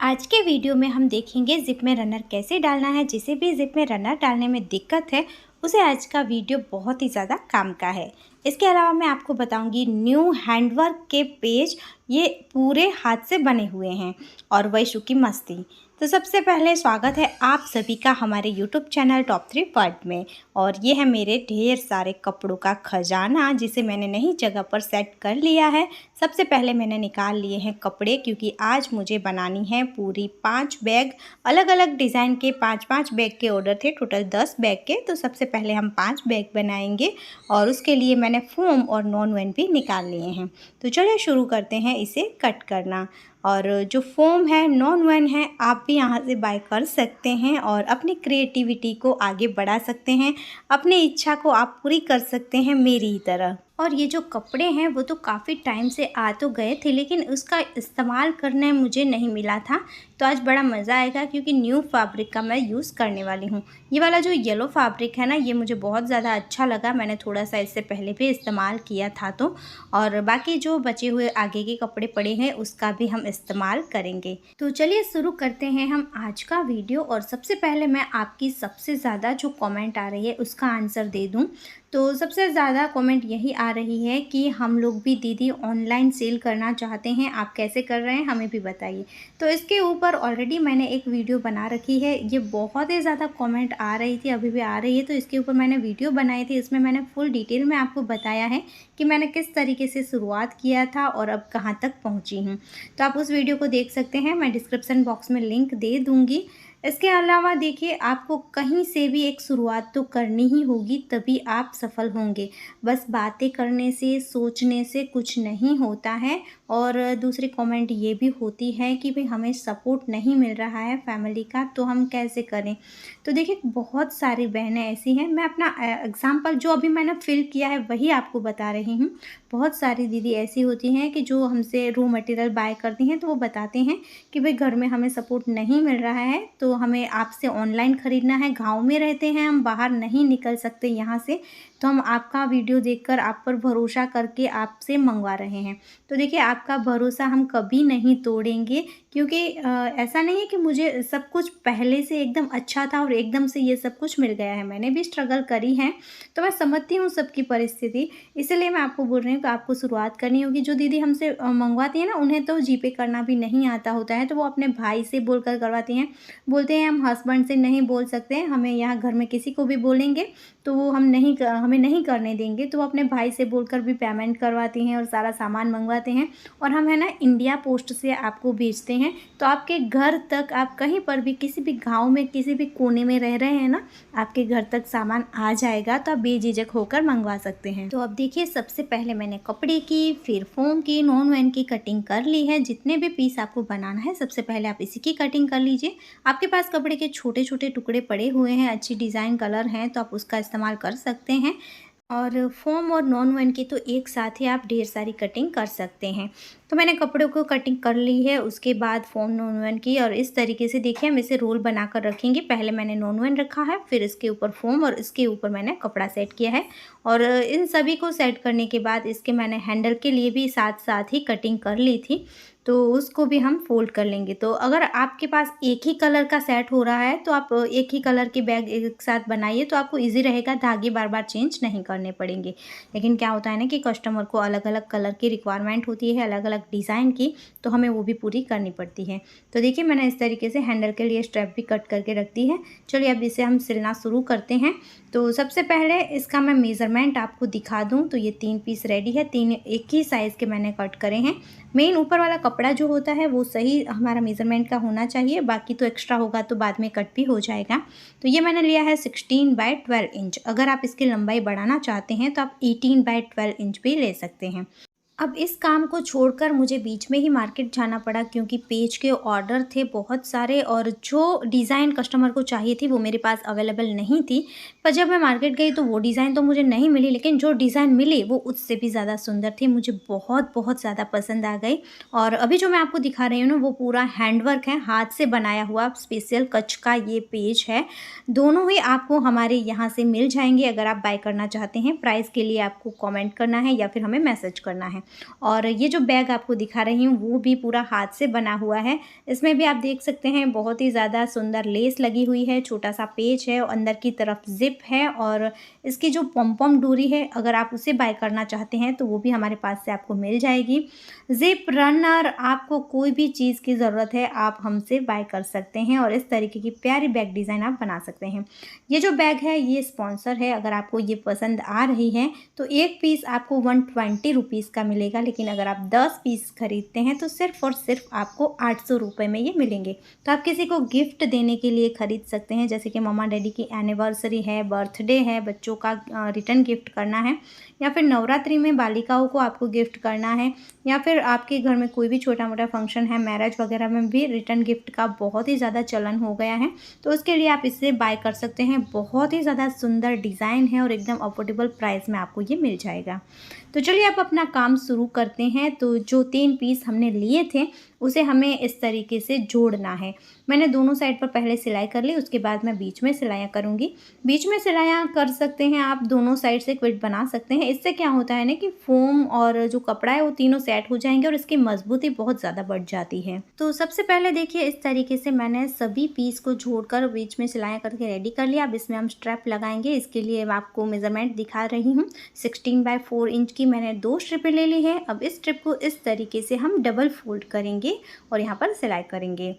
आज के वीडियो में हम देखेंगे ज़िप में रनर कैसे डालना है। जिसे भी ज़िप में रनर डालने में दिक्कत है उसे आज का वीडियो बहुत ही ज़्यादा काम का है। इसके अलावा मैं आपको बताऊंगी न्यू हैंडवर्क के पेज, ये पूरे हाथ से बने हुए हैं और वैशु की मस्ती। तो सबसे पहले स्वागत है आप सभी का हमारे यूट्यूब चैनल टॉप 3 वर्ल्ड में। और ये है मेरे ढेर सारे कपड़ों का खजाना जिसे मैंने नई जगह पर सेट कर लिया है। सबसे पहले मैंने निकाल लिए हैं कपड़े, क्योंकि आज मुझे बनानी है पूरी 5 बैग। अलग अलग डिज़ाइन के 5-5 बैग के ऑर्डर थे, टोटल 10 बैग के। तो सबसे पहले हम 5 बैग बनाएंगे और उसके लिए मैंने फोम और नॉन वन भी निकाल लिए हैं। तो चलिए शुरू करते हैं इसे कट करना। और जो फोम है, नॉन वन है, आप भी यहाँ से बाय कर सकते हैं और अपनी क्रिएटिविटी को आगे बढ़ा सकते हैं। अपनी इच्छा को आप पूरी कर सकते हैं मेरी ही तरह। और ये जो कपड़े हैं वो तो काफ़ी टाइम से आ तो गए थे, लेकिन उसका इस्तेमाल करने मुझे नहीं मिला था। तो आज बड़ा मज़ा आएगा क्योंकि न्यू फैब्रिक का मैं यूज़ करने वाली हूँ। ये वाला जो येलो फैब्रिक है ना, ये मुझे बहुत ज़्यादा अच्छा लगा। मैंने थोड़ा सा इससे पहले भी इस्तेमाल किया था। तो और बाकी जो बचे हुए आगे के कपड़े पड़े हैं उसका भी हम इस्तेमाल करेंगे। तो चलिए शुरू करते हैं हम आज का वीडियो। और सबसे पहले मैं आपकी सबसे ज़्यादा जो कमेंट आ रही है उसका आंसर दे दूँ। तो सबसे ज़्यादा कमेंट यही आ रही है कि हम लोग भी दीदी ऑनलाइन सेल करना चाहते हैं, आप कैसे कर रहे हैं हमें भी बताइए। तो इसके ऊपर ऑलरेडी मैंने एक वीडियो बना रखी है। ये बहुत ही ज़्यादा कमेंट आ रही थी, अभी भी आ रही है। तो इसके ऊपर मैंने वीडियो बनाई थी, इसमें मैंने फुल डिटेल में आपको बताया है कि मैंने किस तरीके से शुरुआत किया था और अब कहाँ तक पहुँची हूँ। तो आप उस वीडियो को देख सकते हैं, मैं डिस्क्रिप्सन बॉक्स में लिंक दे दूँगी। इसके अलावा देखिए, आपको कहीं से भी एक शुरुआत तो करनी ही होगी, तभी आप सफल होंगे। बस बातें करने से, सोचने से कुछ नहीं होता है। और दूसरी कमेंट ये भी होती है कि भाई हमें सपोर्ट नहीं मिल रहा है फैमिली का, तो हम कैसे करें। तो देखिए, बहुत सारी बहनें ऐसी हैं, मैं अपना एग्जाम्पल जो अभी मैंने फिल किया है वही आपको बता रही हूँ। बहुत सारी दीदी ऐसी होती हैं कि जो हमसे रॉ मटेरियल बाय करती हैं, तो वो बताते हैं कि भाई घर में हमें सपोर्ट नहीं मिल रहा है, तो हमें आपसे ऑनलाइन ख़रीदना है। गांव में रहते हैं हम, बाहर नहीं निकल सकते यहाँ से, तो हम आपका वीडियो देखकर आप पर भरोसा करके आपसे मंगवा रहे हैं। तो देखिए, आपका भरोसा हम कभी नहीं तोड़ेंगे, क्योंकि ऐसा नहीं है कि मुझे सब कुछ पहले से एकदम अच्छा था और एकदम से ये सब कुछ मिल गया है। मैंने भी स्ट्रगल करी है, तो मैं समझती हूँ सबकी परिस्थिति। इसलिए मैं आपको बोल रही हूँ कि आपको शुरुआत करनी होगी। जो दीदी हमसे मंगवाती है ना, उन्हें तो जीपे करना भी नहीं आता होता है, तो वो अपने भाई से बोलकर करवाती हैं। बोलते हैं हम हस्बैंड से नहीं बोल सकते, हमें यहाँ घर में किसी को भी बोलेंगे तो वो हमें नहीं करने देंगे। तो वो अपने भाई से बोलकर भी पेमेंट करवाती हैं और सारा सामान मंगवाते हैं। और हम है ना इंडिया पोस्ट से आपको भेजते हैं, तो आपके घर तक, आप कहीं पर भी किसी भी गांव में किसी भी कोने में रह रहे हैं ना, आपके घर तक सामान आ जाएगा। तो आप बेझिझक होकर मंगवा सकते हैं। तो अब देखिए, सबसे पहले मैंने कपड़े की, फिर फोम की, नॉन वैन की कटिंग कर ली है। जितने भी पीस आपको बनाना है सबसे पहले आप इसी की कटिंग कर लीजिए। आपके पास कपड़े के छोटे छोटे टुकड़े पड़े हुए हैं, अच्छी डिज़ाइन कलर हैं, तो आप उसका इस्तेमाल कर सकते हैं। और फोम और नॉन वन की तो एक साथ ही आप ढेर सारी कटिंग कर सकते हैं। तो मैंने कपड़ों को कटिंग कर ली है, उसके बाद फोम नॉन वन की। और इस तरीके से देखिए, हम इसे रोल बनाकर रखेंगे। पहले मैंने नॉन वन रखा है, फिर इसके ऊपर फोम और इसके ऊपर मैंने कपड़ा सेट किया है। और इन सभी को सेट करने के बाद इसके मैंने हैंडल के लिए भी साथ साथ ही कटिंग कर ली थी, तो उसको भी हम फोल्ड कर लेंगे। तो अगर आपके पास एक ही कलर का सेट हो रहा है तो आप एक ही कलर के बैग एक साथ बनाइए, तो आपको इजी रहेगा, धागे बार बार चेंज नहीं करने पड़ेंगे। लेकिन क्या होता है ना कि कस्टमर को अलग अलग कलर की रिक्वायरमेंट होती है, अलग अलग डिज़ाइन की, तो हमें वो भी पूरी करनी पड़ती है। तो देखिए, मैंने इस तरीके से हैंडल के लिए स्ट्रैप भी कट करके रख दी है। चलिए अब इसे हम सिलना शुरू करते हैं। तो सबसे पहले इसका मैं मेज़रमेंट आपको दिखा दूँ तो ये 3 पीस रेडी है। 3 एक ही साइज़ के मैंने कट करे हैं। मेन ऊपर वाला कपड़ा जो होता है वो सही हमारा मेज़रमेंट का होना चाहिए, बाकी तो एक्स्ट्रा होगा तो बाद में कट भी हो जाएगा। तो ये मैंने लिया है 16/12 इंच। अगर आप इसकी लंबाई बढ़ाना चाहते हैं तो आप 18/12 इंच भी ले सकते हैं। अब इस काम को छोड़कर मुझे बीच में ही मार्केट जाना पड़ा, क्योंकि पेज के ऑर्डर थे बहुत सारे और जो डिज़ाइन कस्टमर को चाहिए थी वो मेरे पास अवेलेबल नहीं थी। पर जब मैं मार्केट गई तो वो डिज़ाइन तो मुझे नहीं मिली, लेकिन जो डिज़ाइन मिली वो उससे भी ज़्यादा सुंदर थी, मुझे बहुत बहुत ज़्यादा पसंद आ गई। और अभी जो मैं आपको दिखा रही हूँ ना, वो पूरा हैंडवर्क है, हाथ से बनाया हुआ स्पेशल कच्छ का ये पेज है। दोनों ही आपको हमारे यहाँ से मिल जाएंगे अगर आप बाय करना चाहते हैं। प्राइस के लिए आपको कॉमेंट करना है या फिर हमें मैसेज करना है। और ये जो बैग आपको दिखा रही हूँ वो भी पूरा हाथ से बना हुआ है। इसमें भी आप देख सकते हैं बहुत ही ज़्यादा सुंदर लेस लगी हुई है, छोटा सा पेच है, अंदर की तरफ ज़िप है और इसकी जो पॉम-पॉम डोरी है अगर आप उसे बाय करना चाहते हैं तो वो भी हमारे पास से आपको मिल जाएगी। ज़िप रनर, आपको कोई भी चीज़ की ज़रूरत है आप हमसे बाय कर सकते हैं और इस तरीके की प्यारी बैग डिज़ाइन आप बना सकते हैं। ये जो बैग है ये स्पॉन्सर है, अगर आपको ये पसंद आ रही है तो एक पीस आपको 120 रुपीज़ का मिलेगा, लेकिन अगर आप 10 पीस खरीदते हैं तो सिर्फ़ और सिर्फ आपको 800 रुपये में ये मिलेंगे। तो आप किसी को गिफ्ट देने के लिए ख़रीद सकते हैं, जैसे कि मम्मा डैडी की एनिवर्सरी है, बर्थडे है, बच्चों का रिटर्न गिफ्ट करना है, या फिर नवरात्रि में बालिकाओं को आपको गिफ्ट करना है, या फिर आपके घर में कोई भी छोटा मोटा फंक्शन है, मैरिज वगैरह में भी रिटर्न गिफ्ट का बहुत ही ज़्यादा चलन हो गया है, तो उसके लिए आप इससे बाय कर सकते हैं। बहुत ही ज़्यादा सुंदर डिज़ाइन है और एकदम अफोर्डेबल प्राइस में आपको ये मिल जाएगा। तो चलिए आप अपना काम शुरू करते हैं। तो जो 3 पीस हमने लिए थे उसे हमें इस तरीके से जोड़ना है। मैंने दोनों साइड पर पहले सिलाई कर ली, उसके बाद मैं बीच में सिलाइयाँ करूँगी। बीच में सिलाइयाँ कर सकते हैं आप, दोनों साइड से क्विट बना सकते हैं। इससे क्या होता है ना कि फोम और जो कपड़ा है वो तीनों सेट हो जाएंगे और इसकी मजबूती बहुत ज़्यादा बढ़ जाती है। तो सबसे पहले देखिए इस तरीके से मैंने सभी पीस को जोड़कर बीच में सिलाइयाँ करके रेडी कर लिया। अब इसमें हम स्ट्रैप लगाएंगे। इसके लिए मैं आपको मेज़रमेंट दिखा रही हूँ। 16x4 इंच की मैंने 2 स्ट्रिपें ले ली है। अब इस स्ट्रिप को इस तरीके से हम डबल फोल्ड करेंगे और यहाँ पर सिलाई करेंगे।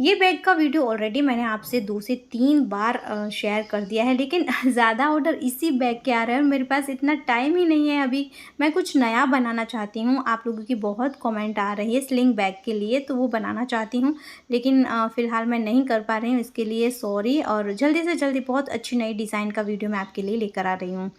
ये बैग का वीडियो ऑलरेडी मैंने आपसे 2 से 3 बार शेयर कर दिया है, लेकिन ज़्यादा ऑर्डर इसी बैग के आ रहे हैं और मेरे पास इतना टाइम ही नहीं है अभी। मैं कुछ नया बनाना चाहती हूँ। आप लोगों की बहुत कमेंट आ रही है स्लिंग बैग के लिए, तो वो बनाना चाहती हूँ, लेकिन फ़िलहाल मैं नहीं कर पा रही हूँ। इसके लिए सॉरी, और जल्दी से जल्दी बहुत अच्छी नई डिज़ाइन का वीडियो मैं आपके लिए लेकर आ रही हूँ।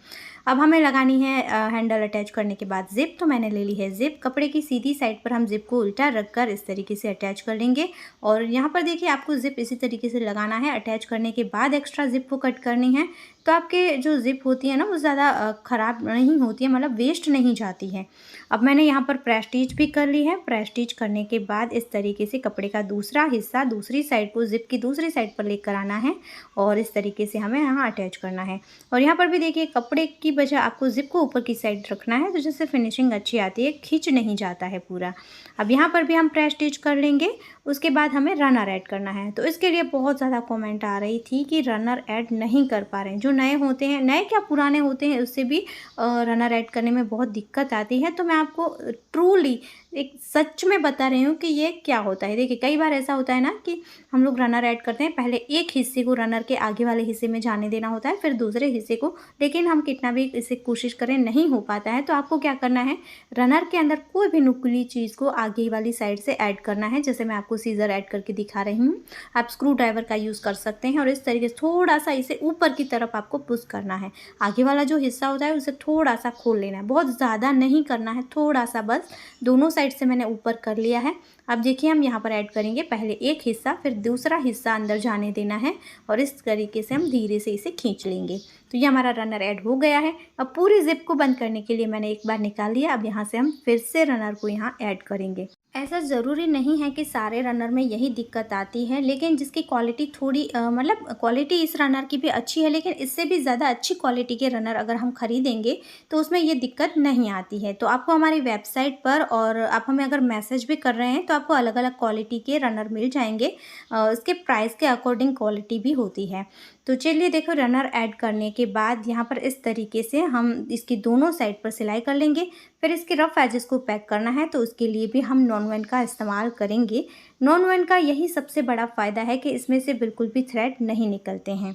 अब हमें लगानी है हैंडल अटैच करने के बाद ज़िप। तो मैंने ले ली है ज़िप। कपड़े की सीधी साइड पर हम ज़िप को उल्टा रखकर इस तरीके से अटैच कर लेंगे और यहाँ पर देखिए आपको ज़िप इसी तरीके से लगाना है। अटैच करने के बाद एक्स्ट्रा ज़िप को कट करनी है, तो आपके जो ज़िप होती है ना वो ज़्यादा ख़राब नहीं होती है, मतलब वेस्ट नहीं जाती है। अब मैंने यहाँ पर प्रेस स्टिच भी कर ली है। प्रेस स्टिच करने के बाद इस तरीके से कपड़े का दूसरा हिस्सा दूसरी साइड को ज़िप की दूसरी साइड पर लेकर आना है और इस तरीके से हमें यहाँ अटैच करना है। और यहाँ पर भी देखिए कपड़े की बजाय आपको ज़िप को ऊपर की साइड रखना है, तो जिससे फिनिशिंग अच्छी आती है, खींच नहीं जाता है पूरा। अब यहाँ पर भी हम प्रेस स्टिच कर लेंगे। उसके बाद हमें रनर ऐड करना है। तो इसके लिए बहुत ज़्यादा कमेंट आ रही थी कि रनर ऐड नहीं कर पा रहे हैं। जो नए होते हैं, नए क्या पुराने होते हैं, उससे भी रनर ऐड करने में बहुत दिक्कत आती है। तो मैं आपको ट्रूली एक सच में बता रही हूँ कि ये क्या होता है। देखिए कई बार ऐसा होता है ना कि हम लोग रनर ऐड करते हैं, पहले एक हिस्से को रनर के आगे वाले हिस्से में जाने देना होता है, फिर दूसरे हिस्से को, लेकिन हम कितना भी इसे कोशिश करें नहीं हो पाता है। तो आपको क्या करना है, रनर के अंदर कोई भी नुकीली चीज़ को आगे वाली साइड से ऐड करना है। जैसे मैं आपको सीजर ऐड करके दिखा रही हूँ, आप स्क्रू ड्राइवर का यूज़ कर सकते हैं और इस तरीके से थोड़ा सा इसे ऊपर की तरफ आपको पुश करना है। आगे वाला जो हिस्सा होता है उसे थोड़ा सा खोल लेना है, बहुत ज़्यादा नहीं करना है, थोड़ा सा बस। दोनों साइड से मैंने ऊपर कर लिया है। अब देखिए हम यहाँ पर ऐड करेंगे पहले एक हिस्सा, फिर दूसरा हिस्सा अंदर जाने देना है और इस तरीके से हम धीरे से इसे खींच लेंगे। तो ये हमारा रनर ऐड हो गया है। अब पूरी ज़िप को बंद करने के लिए मैंने एक बार निकाल लिया। अब यहाँ से हम फिर से रनर को यहाँ ऐड करेंगे। ऐसा ज़रूरी नहीं है कि सारे रनर में यही दिक्कत आती है, लेकिन जिसकी क्वालिटी थोड़ी मतलब क्वालिटी इस रनर की भी अच्छी है, लेकिन इससे भी ज़्यादा अच्छी क्वालिटी के रनर अगर हम खरीदेंगे तो उसमें ये दिक्कत नहीं आती है। तो आपको हमारी वेबसाइट पर, और आप हमें अगर मैसेज भी कर रहे हैं तो आपको अलग अलग क्वालिटी के रनर मिल जाएंगे। इसके प्राइस के अकॉर्डिंग क्वालिटी भी होती है। तो चलिए देखो, रनर ऐड करने के बाद यहाँ पर इस तरीके से हम इसकी दोनों साइड पर सिलाई कर लेंगे। फिर इसके रफ एजेस को पैक करना है, तो उसके लिए भी हम नॉन-वेंड का इस्तेमाल करेंगे। नॉन-वेंड का यही सबसे बड़ा फ़ायदा है कि इसमें से बिल्कुल भी थ्रेड नहीं निकलते हैं।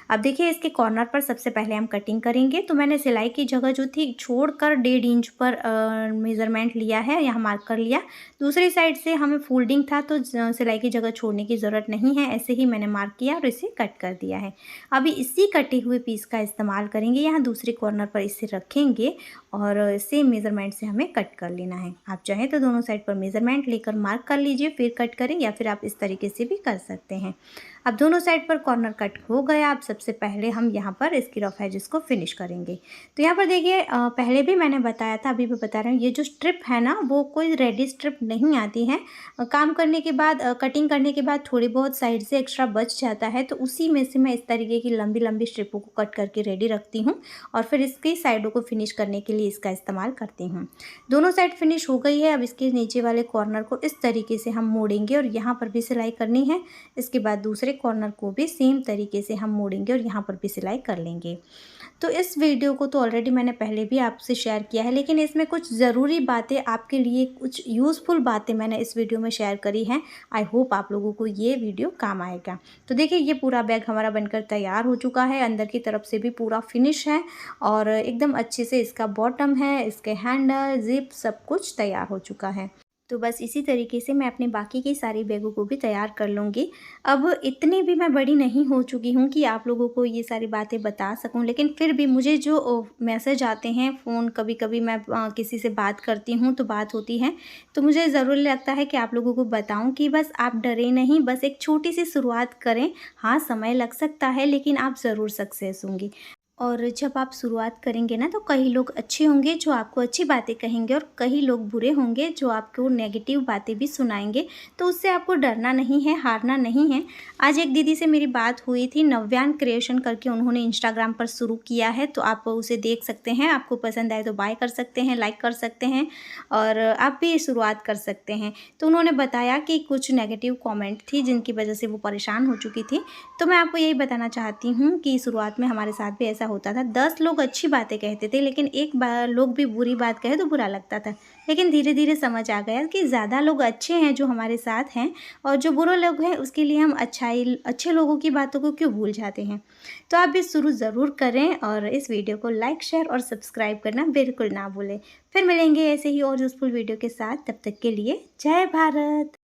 अब देखिए इसके कॉर्नर पर सबसे पहले हम कटिंग करेंगे। तो मैंने सिलाई की जगह जो थी छोड़कर 1.5 इंच पर मेज़रमेंट लिया है, यहाँ मार्क कर लिया। दूसरी साइड से हमें फोल्डिंग था तो सिलाई की जगह छोड़ने की ज़रूरत नहीं है, ऐसे ही मैंने मार्क किया और इसे कट कर दिया है। अभी इसी कटे हुए पीस का इस्तेमाल करेंगे। यहाँ दूसरे कॉर्नर पर इसे रखेंगे और सेम मेज़रमेंट से हमें कट कर लेना है। आप चाहें तो दोनों साइड पर मेज़रमेंट लेकर मार्क कर लीजिए, फिर कट कट करें या फिर आप इस तरीके से भी कर सकते हैं। अब दोनों साइड पर कॉर्नर कट हो गया। अब सबसे पहले हम यहाँ पर इसकी रफ एजेस को फिनिश करेंगे। तो यहाँ पर देखिए पहले भी मैंने बताया था, अभी भी बता रही हूँ, ये जो स्ट्रिप है ना वो कोई रेडी स्ट्रिप नहीं आती है। काम करने के बाद कटिंग करने के बाद थोड़ी बहुत साइड से एक्स्ट्रा बच जाता है, तो उसी में से मैं इस तरीके की लंबी लंबी स्ट्रिपों को कट करके रेडी रखती हूँ और फिर इसकी साइडों को फिनिश करने के लिए इसका इस्तेमाल करती हूँ। दोनों साइड फिनिश हो गई है। अब इसके नीचे वाले कॉर्नर को इस तरीके से हम मोड़ेंगे और यहाँ पर भी सिलाई करनी है। इसके बाद दूसरे कॉर्नर को भी सेम तरीके से हम मोड़ेंगे और यहाँ पर भी सिलाई कर लेंगे। तो इस वीडियो को तो ऑलरेडी मैंने पहले भी आपसे शेयर किया है, लेकिन इसमें कुछ ज़रूरी बातें आपके लिए, कुछ यूज़फुल बातें मैंने इस वीडियो में शेयर करी हैं। आई होप आप लोगों को ये वीडियो काम आएगा। तो देखिए ये पूरा बैग हमारा बनकर तैयार हो चुका है। अंदर की तरफ से भी पूरा फिनिश है और एकदम अच्छे से इसका बॉटम है, इसके हैंडल, जिप सब कुछ तैयार हो चुका है। तो बस इसी तरीके से मैं अपने बाकी की सारी बैगों को भी तैयार कर लूँगी। अब इतनी भी मैं बड़ी नहीं हो चुकी हूँ कि आप लोगों को ये सारी बातें बता सकूँ, लेकिन फिर भी मुझे जो मैसेज आते हैं फ़ोन, कभी कभी मैं किसी से बात करती हूँ तो बात होती है, तो मुझे ज़रूर लगता है कि आप लोगों को बताऊँ कि बस आप डरें नहीं, बस एक छोटी सी शुरुआत करें। हाँ, समय लग सकता है लेकिन आप ज़रूर सक्सेस होंगी। और जब आप शुरुआत करेंगे ना तो कई लोग अच्छे होंगे जो आपको अच्छी बातें कहेंगे और कई लोग बुरे होंगे जो आपको नेगेटिव बातें भी सुनाएंगे। तो उससे आपको डरना नहीं है, हारना नहीं है। आज एक दीदी से मेरी बात हुई थी, नव्यान क्रिएशन करके उन्होंने इंस्टाग्राम पर शुरू किया है, तो आप उसे देख सकते हैं। आपको पसंद आए तो बाय कर सकते हैं, लाइक कर सकते हैं और आप भी शुरुआत कर सकते हैं। तो उन्होंने बताया कि कुछ नेगेटिव कॉमेंट थी जिनकी वजह से वो परेशान हो चुकी थी। तो मैं आपको यही बताना चाहती हूँ कि शुरुआत में हमारे साथ भी ऐसा होता था। 10 लोग अच्छी बातें कहते थे लेकिन एक बार लोग भी बुरी बात कहे तो बुरा लगता था, लेकिन धीरे धीरे समझ आ गया कि ज़्यादा लोग अच्छे हैं जो हमारे साथ हैं और जो बुरे लोग हैं उसके लिए हम अच्छे लोगों की बातों को क्यों भूल जाते हैं। तो आप भी शुरू ज़रूर करें और इस वीडियो को लाइक, शेयर और सब्सक्राइब करना बिल्कुल ना भूलें। फिर मिलेंगे ऐसे ही और यूज़फुल वीडियो के साथ। तब तक के लिए जय भारत।